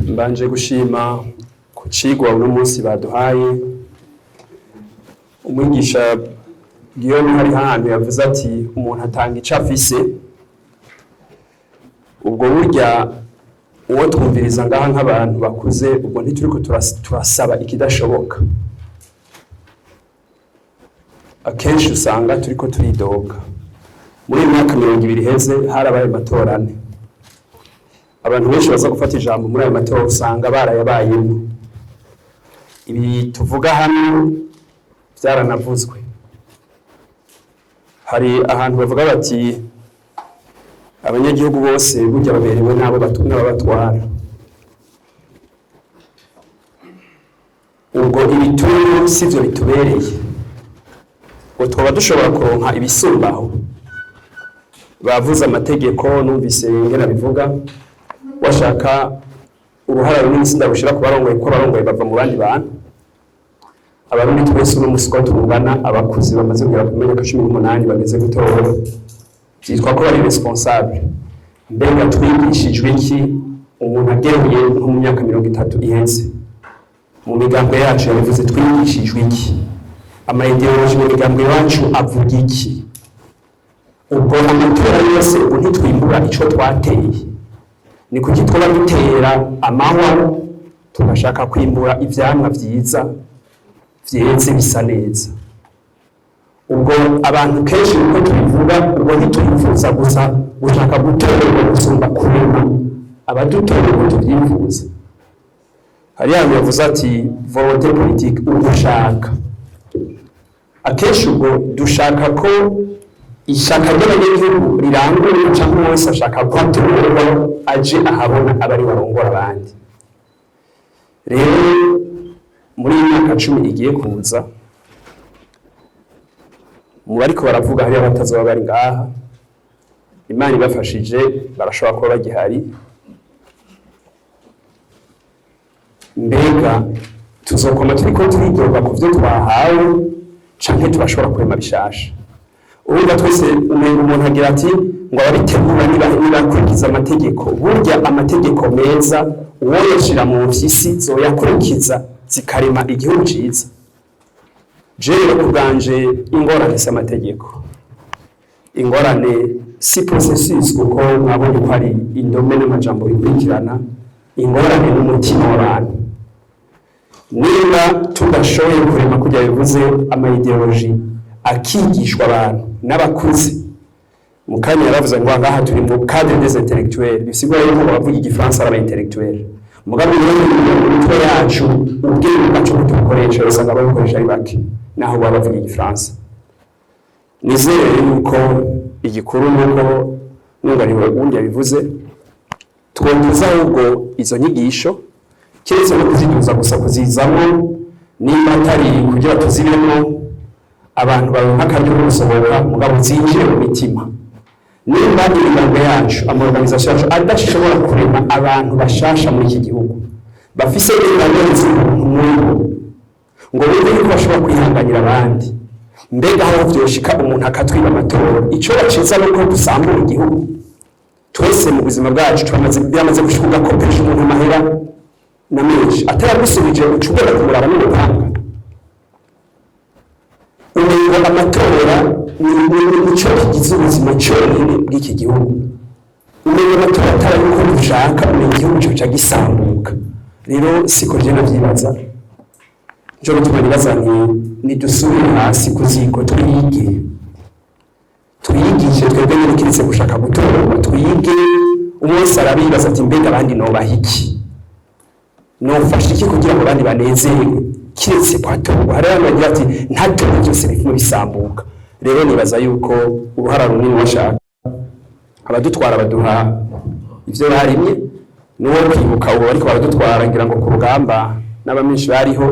mbanje gushima ku cigwa uno munsi baduhaye. Umwigisha Guillaume hari hantu yavuze ati umuntu atanga ico afise. Ubwo burya uwo twumviriza ngaha nk'abantu bakuze, ubwo ntituriko turasaba ikidashoboka. Akenshi usanga turiko turidoga. Muri imyaka 20 iheze harabaye amatorane. Abantu benshi baza gufata ijambo muri ayo matora usanga barayabayemo. Ibi tuvuga hano byaranavuzwe. Hari ahantu bavuga bati abanyagihugu bose burya baberewe nabo batwara. Ubwo ibituro sivyo bitubereye. Twaba dushobora kuronka ibisumbaho. Bavuze amategeko numvise ngena bivuga, washaka uruhara runini sindabushira ku barongoye ko barongoye bava mu bandi bantu. Abarundi twese no musiko tungana, abakuzi bamaze kugera ku myaka 18 bageze gutora. Cyitwa ko bari responsable. Mbega twigishijwe iki umuntu ageruye nko mu myaka 30 iheze? Mu migambo yacu yavuze twigishijwe iki? Ama-ideology mu migambo yacu avuga iki? Ubwo amatora yose ubu ntitwimbura ico twateye. Ni kuki twoba dutera amahwa tugashaka kwimbura ivyamwa vyiza vyeze bisa neza. Ubwo abantu kenshi uko tubivuga, ubwo ntitwifuza gusa gushaka gutorera gusumba kurema abadutorera uko tubyifuza. Hari abantu bavuze ati volonté politique, ugushaka. Akenshi ubwo dushaka ko ishaka ry'abanyagihugu rirangura cyangwa wese ashaka kwatorerwa aje ahabona abari barongora abandi. Rero muri imyaka 10 igiye kuza, mu bariko baravuga hari abatazoba bari ngaha, Imana ibafashije barashobora kuba bagihari. Mbega tuzokoma turiko turidoga ku byo twahawe canke turashobora kurema bishasha? Urumva twese umuntu agira ati ngo ababitegura nibakurikiza amategeko. Burya amategeko meza uwo yashira mu mfyisi zoyakurikiza zikarema igihugu ciza. Jewe kubganje ingorane s'amategeko. Ingorane si processus kuko mwabonye ko hari indome n'amajambo bikurikirana. Ingorane n'umutima w'abantu. Niba tudashoboye kurema kujya bivuze ama-ideology akigishwa abantu n'abakuze, mukanya yaravuze ngo ngaha turi mu cadre des intellectuels, bisigura yuko bavuga igifaransa ari intellectuel. Mugabe rero mu twa yacu ubwenge bwacu butukoresha usanga babikoresha ari bake naho bavuga igifaransa. Nizere yuko igikuru nuko nungariwe ubundi yabivuze twongereza ubwo izo nyigisho keretse no kuziduza gusa kuzizamo niba atari kugira tuzibemo abantu baronka kandi gusohoka mugabo zinjire mu mitima. Nimba imigambo yacu ama-organisation yacu adashobora kurema abantu bashasha muri iki gihugu bafise imigambi y'umuntu ngo bumve yuko bashobora kwihanganira abandi, mbega aho vyoshika umuntu akatwiba amatora, ico baciza nuko dusambura igihugu. Twese mu buzima bwacu byamaze gushuka ko pesha umuntu mahera na menshi ataragusubije ucugora kumuraba n'ubutanga. Umengo amatora ni cyo kigize ubuzima cyonyine bw'iki gihugu. Umengo amatora atari uko dushaka umengo igihugu cyo gisambuka. Rero siko je navyibaza. Njo gutuma nibaza ni dusubire hasi kuziko twige. Twigishe twebwe n'ikiretse gushaka gutora, twige umunsi arabibaza ati mbega abandi no bahiki. Nofasha iki kugira ngo abandi banezerwe kiretse kwatorwa. Hari abantu ati ntatora byose bifimo bisambuka. Rero nibaza yuko uruhara runini washaka abadutwara baduha ivyo barimye n'uwo kwibuka ubu ariko baradutwara ngira ngo ku rugamba n'abamenshi bariho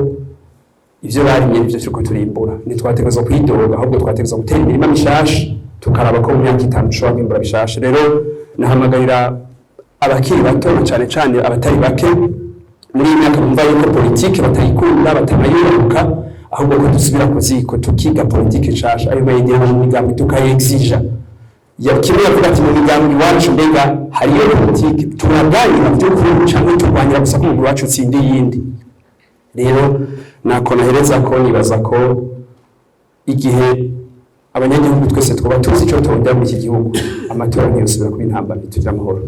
ivyo barimye nivyo turiko turimbura. Ntitwategerezwa kwidoga ahubwo twategerezwa gutera imirima mishasha tukaraba ko mu myaka 5 dushobora kwimbura bishasha. Rero nahamagarira abakiri bato cyane cyane abatari bake muri imyaka bumva yuko politike batayikunda batanayuruka, ahubwo ko dusubira kuziko tukiga politike nshasha ayo bayegera mu migambi tukayexija yakimwe yavuga ati mu migambi iwacu mbega hariyo politiki turaganira by'ukuri cyangwa turwanyira gusa ko umuguru wacu utsinde yindi. Rero nako nahereza ko nibaza ko igihe abanyagihugu twese twaba tuzi icyo tubona muri iki gihugu amatora ntiyosubira kuba intambara tugira amahoro.